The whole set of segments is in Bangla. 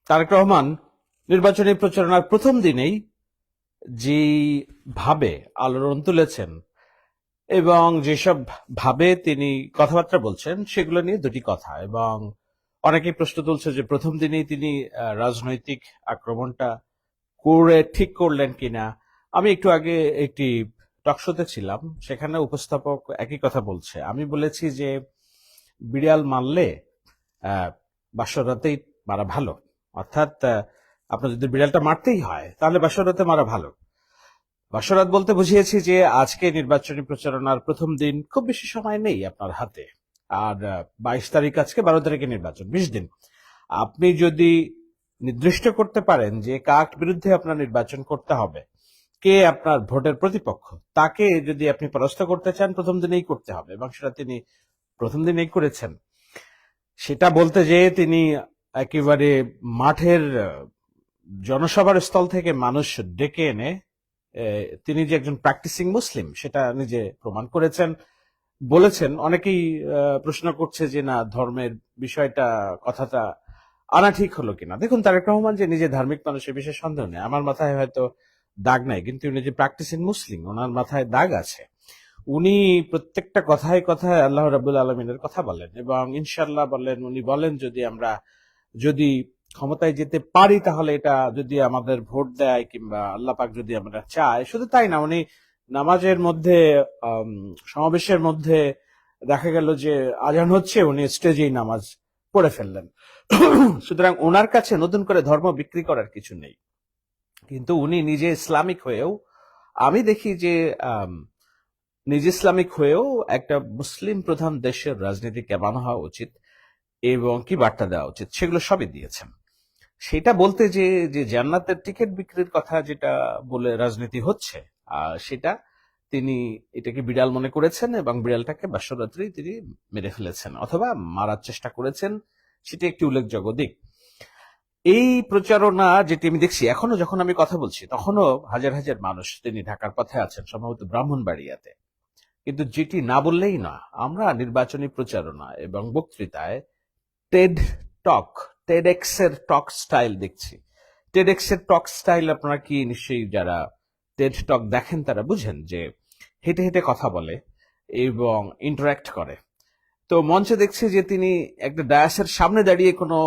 তারেক রহমান নির্বাচনী প্রচারণার প্রথম দিনেই যেই ভাবে আলোড়ন তুলেছেন এবং যেসব ভাবে তিনি কথাবার্তা বলছেন সেগুলো নিয়ে দুটি কথা। এবং অনেকেই প্রশ্ন তুলছে যে প্রথম দিনেই তিনি রাজনৈতিক আক্রমণটা করে ঠিক করলেন কিনা। আমি একটু আগে একটি টকশোতে ছিলাম, সেখানে উপস্থাপক একই কথা বলছে। আমি বলেছি যে বিড়াল মারলে বাসরাতেই মারা ভালো, অর্থাৎ আপনার যদি বিড়ালটা মারতেই হয় তাহলে বাসরাতে মারা ভালো। বাসরাত বলতে বুঝিয়েছি যে আজকে নির্বাচনী প্রচারণার প্রথম দিন, খুব বেশি সময় নেই আপনার হাতে। আর 22 তারিখ, আজকে 12 তারিখে নির্বাচন, 20 দিন। আপনি যদি নির্দিষ্ট করতে পারেন যে কার বিরুদ্ধে আপনার নির্বাচন করতে হবে, কে আপনার ভোটের প্রতিপক্ষ, তাকে যদি আপনি পরাস্ত করতে চান প্রথম দিনেই করতে হবে, এবং সেটা তিনি প্রথম দিনেই করেছেন। সেটা বলতে যেয়ে তিনি একেবারে মাঠের জনসভার স্থল থেকে মানুষ ডেকে এনে তিনি যে একজন প্র্যাকটিসিং মুসলিম সেটা নিজে প্রমাণ করেছেন, বলেছেন। অনেকেই প্রশ্ন করছে যে না, ধর্মের বিষয়টা, কথাটা আনা ঠিক হলো কিনা। দেখুন, তারেক রহমান যে নিজে ধার্মিক মানুষ এ বিষয়ে সন্দেহ নেই। আমার মাথায় হয়তো দাগ নাই, কিন্তু উনি যে প্র্যাকটিসিং মুসলিম, ওনার মাথায় দাগ আছে। উনি প্রত্যেকটা কথায় কথায় আল্লাহ রাব্বুল আলমিনের কথা বলেন এবং ইনশাল্লাহ বলেন। উনি বলেন যদি ক্ষমতায় যেতে পারি তাহলে এটা যদি আমাদের ভোট দেয় কিংবা আল্লাহ পাক যদি আমরা চাই। শুধু তাই না, উনি নামাজের মধ্যে, সমাবেশের মধ্যে দেখা গেল যে আজান হচ্ছে, উনি স্টেজেই নামাজ পড়ে ফেললেন। সুতরাং ওনার কাছে নতুন করে ধর্ম বিক্রি করার কিছু নেই। কিন্তু উনি নিজে ইসলামিক হয়েও, আমি দেখি যে নিজে ইসলামিক হয়েও একটা মুসলিম প্রধান দেশের রাজনীতি কেমন হওয়া উচিত এবং কি বার্তা দেওয়া উচিত সেগুলো সবই দিয়েছেন। সেটা বলতে যে যে জান্নাতের টিকিট বিক্রির কথা যেটা বলে রাজনীতি হচ্ছে, সেটা তিনি এটাকে বিড়াল মনে করেছেন এবং বিড়ালটাকে বাসরাত্রি তিনি মেরে ফেলেছেন অথবা মারার চেষ্টা করেছেন। সেটা একটি উল্লেখযোগ্য দিক। এই প্রচারণা যেটি আমি দেখছি এখনো, যখন আমি কথা বলছি তখনও হাজার হাজার মানুষ, তিনি ঢাকার পথে আছেন, সম্ভবত ব্রাহ্মণবাড়িয়াতে। কিন্তু যেটি না বললেই না, আমরা নির্বাচনী প্রচারণা এবং বক্তৃতায় টেড টক, টেডএক্স এর টক স্টাইল দেখছি। টেডএক্স এর টক স্টাইল আপনারা কি নিশ্চয়ই যারা টেড টক দেখেন তারা বুঝেন যে হেঁটে হেঁটে কথা বলে এবং ইন্টারাক্ট করে। তো মঞ্চে দেখছি যে তিনি একটা ডায়াসের সামনে দাঁড়িয়ে কোনো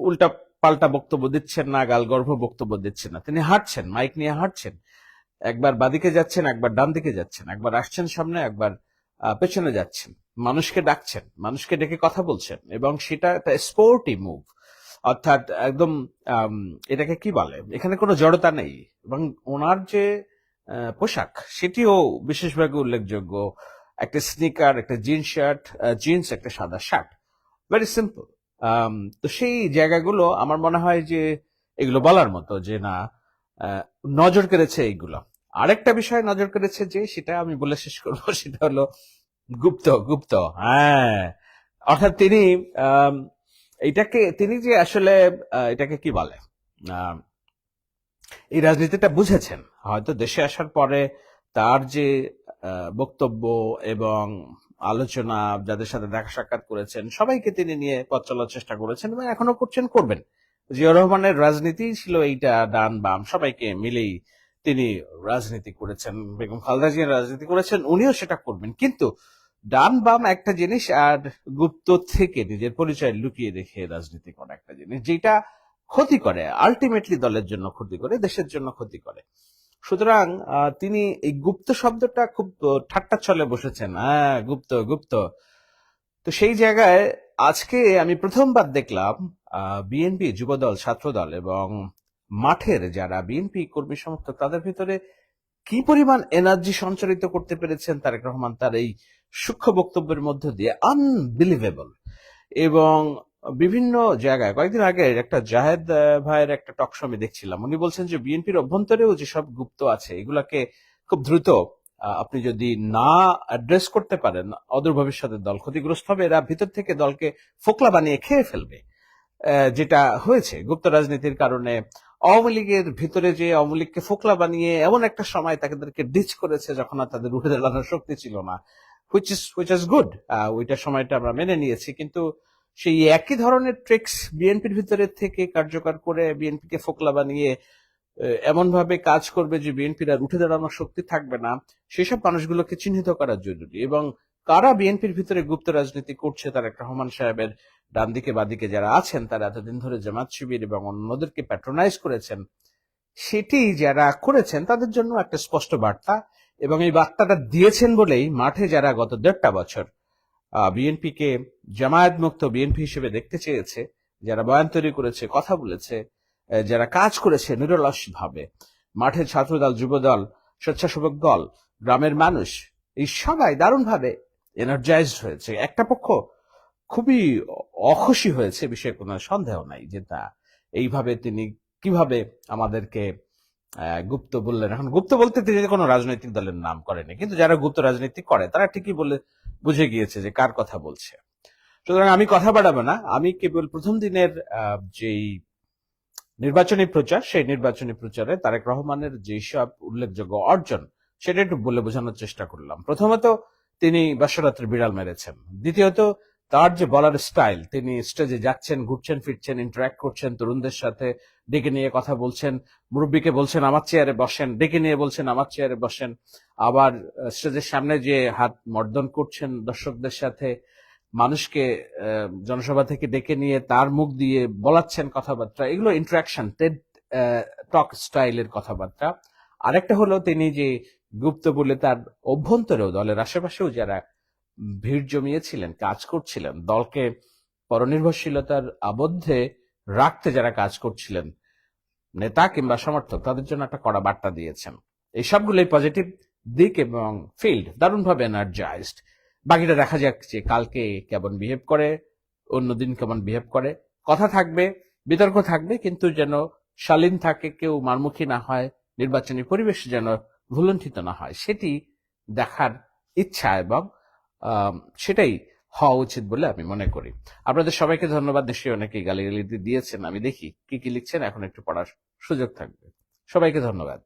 উল্টা পাল্টা বক্তব্য দিচ্ছেন না, গালগর্ভ বক্তব্য দিচ্ছেন না। তিনি হাঁটছেন, মাইক নিয়ে হাঁটছেন, একবার বাদিকে যাচ্ছেন, একবার ডান দিকে যাচ্ছেন, একবার আসছেন সামনে, একবার পেছনে যাচ্ছেন, মানুষকে ডাকছেন, মানুষকে ডেকে কথা বলছেন, এবং সেটা একটা স্পোর্টি মুভ। অর্থাৎ একদম এটাকে কি বলে, এখানে কোনো জড়তা নেই। এবং ওনার যে পোশাক সেটিও বিশেষভাবে উল্লেখযোগ্য। একটা স্নিকার, একটা জিন্স শার্ট, জিন্স, একটা সাদা শার্ট, ভেরি সিম্পল। তো সেই জায়গাগুলো আমার মনে হয় যে এগুলো বলার মতো, যে না, আহ, নজর কেড়েছে এইগুলো। আরেকটা বিষয় নজর কেড়েছে, যে সেটা আমি বলে শেষ করবো, সেটা হলো গুপ্ত। গুপ্ত, হ্যাঁ। অর্থাৎ তিনি আম, এটাকে তিনি যে আসলে এটাকে কি বলে, আম, এই রাজনীতিটা বুঝেছেন হয়তো দেশে আসার পরে। তার যে বক্তব্য এবং আলোচনা, যাদের সাথে দেখা সাক্ষাৎ করেছেন সবাইকে তিনি নিয়ে পথ চলার চেষ্টা করেছেন এবং এখনো করছেন, করবেন। জিয়া রহমানের রাজনীতি ছিল এইটা, ডান বাম সবাইকে মিলেই তিনি রাজনীতি করেছেন, বেগম খালেদা জিয়ার রাজনীতি করেছেন, উনিও সেটা করবেন। কিন্তু ডান বাম একটা জিনিস, আর গুপ্ত থেকে নিজের পরিচয় লুকিয়ে রেখে রাজনীতি করা একটা জিনিস, যেটা ক্ষতি করে, আলটিমেটলি দলের জন্য ক্ষতি করে, দেশের জন্য ক্ষতি করে। সুতরাং তিনি এই গুপ্ত শব্দটা খুব ঠাট্টা ছলে বসেছেন, হ্যাঁ গুপ্ত গুপ্ত। তো সেই জায়গায় আজকে আমি প্রথমবার দেখলাম বিএনপি, যুবদল, ছাত্রদল এবং মাঠের যারা বিএনপি কর্মী সমর্থক, তাদের ভিতরে কি পরিমাণ এনার্জি সঞ্চারিত করতে পেরেছেন তারেক রহমান তার এই সূক্ষ্ম বক্তব্যের মধ্য দিয়ে, আনবিলিভেবল। এবং বিভিন্ন জায়গায় কয়েকদিন আগে একটা জাহেদ ভাইয়ের একটা টক শো আমি দেখছিলাম, উনি বলছেন যে বিএনপির অভ্যন্তরেও যেসব গুপ্ত আছে এগুলাকে খুব দ্রুত আপনি যদি না অ্যাড্রেস করতে পারেন, অদূর ভবিষ্যতে দল ক্ষতিগ্রস্ত হবে, এরা ভিতর থেকে দলকে ফোকলা বানিয়ে খেয়ে ফেলবে। যেটা হয়েছে গুপ্ত রাজনীতির কারণে, আওয়ামী লীগের ভিতরে যে আওয়ামী লীগকে ফোকলা বানিয়ে এমন একটা সময় তাদেরকে ডিচ করেছে যখন আর তাদের উঠে দাঁড়ানোর শক্তি ছিল না, হুইচ ইজ গুড। ওইটার সময়টা আমরা মেনে নিয়েছি। কিন্তু সেই একই ধরনের ট্রিক্স বিএনপির ভিতরে থেকে কার্যকর করে বিএনপিকে ফোকলা বানিয়ে এমন ভাবে কাজ করবে যে বিএনপির আর উঠে দাঁড়ানোর শক্তি থাকবে না, সেসব মানুষগুলোকে চিহ্নিত করা জরুরি। এবং কারা বিএনপির ভিতরে গুপ্ত রাজনীতি করছে, তারেক রহমান সাহেবের ডান দিকে বাদিকে যারা আছেন, তারা এতদিন ধরে জামাত শিবির এবং অন্যদেরকে প্যাট্রোনাইজ করেছেন, সেটি যারা করেছেন তাদের জন্য একটা স্পষ্ট বার্তা। এবং এই বার্তাটা দিয়েছেন বলেই মাঠে যারা গত 1.5 বছর বিএনপিকে জামায়াত মুক্ত বিএনপি হিসেবে দেখতে চেয়েছে, যারা বয়ান তৈরি করেছে, কথা বলেছে, যারা কাজ করেছে নিরলস ভাবে, মাঠের ছাত্রদল, যুবদল, স্বেচ্ছাসেবক দল, গ্রামের মানুষ, এই সবাই দারুণভাবে এনার্জাইজড হয়েছে। একটা পক্ষ খুবই অখুশি হয়েছে, বিষয়ে কোনো সন্দেহ নাই যে তা এইভাবে তিনি কিভাবে আমাদেরকে গুপ্ত বললেন। এখন গুপ্ত বলতে তিনি কোনো রাজনৈতিক দলের নাম করেনি, কিন্তু যারা গুপ্ত রাজনীতি করে তারা ঠিকই বলে বুঝে গিয়েছে যে কার কথা বলছে। সুতরাং আমি কথা বাড়াবো না, আমি কেবল প্রথম দিনের যেই নির্বাচনী প্রচার, সেই নির্বাচনী প্রচারে তারেক রহমানের যেসব উল্লেখযোগ্য অর্জন সেটা একটু বলে বোঝানোর চেষ্টা করলাম। প্রথমত, তিনি বাসরাত্রে বিড়াল মেরেছেন। দ্বিতীয়ত, তার যে বলার স্টাইল, তিনি স্টেজে যাচ্ছেন, ঘুরছেন, ফিরছেন, ইন্টারাক্ট করছেন, তরুণদের সাথে ডেকে নিয়ে কথা বলছেন, মুরব্বীকে বলছেন আমার চেয়ারে বসেন, ডেকে নিয়ে বলছেন আমার চেয়ারে বসেন, আবার স্টেজের সামনে যে হাত মর্দন করছেন দর্শকদের সাথে, মানুষকে জনসভা থেকে ডেকে নিয়ে তার মুখ দিয়ে বলাচ্ছেন কথাবার্তা, এগুলো ইন্টারাকশন, টেড টক স্টাইলের কথাবার্তা। আরেকটা হলো তিনি যে গুপ্ত বলে তার অভ্যন্তরেও দলের আশেপাশেও যারা ভিড় জমিয়েছিলেন, কাজ করছিলেন, দলকে পরনির্ভরশীলতার আবদ্ধে রাখতে যারা কাজ করছিলেন, নেতা কিংবা সমর্থক, তাদের জন্য একটা কড়া বার্তা দিয়েছেন। এই সবগুলোই পজিটিভ দিক এবং ফিল্ড দারুণভাবে এনার্জাইজড। বাকিটা দেখা যাক যে কালকে কেমন বিহেভ করে, অন্যদিন কেমন বিহেভ করে। কথা থাকবে, বিতর্ক থাকবে, কিন্তু যেন শালীন থাকে, কেউ মারমুখী না হয়, নির্বাচনী পরিবেশ যেন ভুলুণ্ঠিত না হয়, সেটি দেখার ইচ্ছা এবং সেটাই হওয়া উচিত বলে আমি মনে করি। আপনাদের সবাইকে ধন্যবাদ। দেশে অনেকেই গালিগালি দিয়েছেন, আমি দেখি কি কি লিখছেন, এখন একটু পড়ার সুযোগ থাকবে। সবাইকে ধন্যবাদ।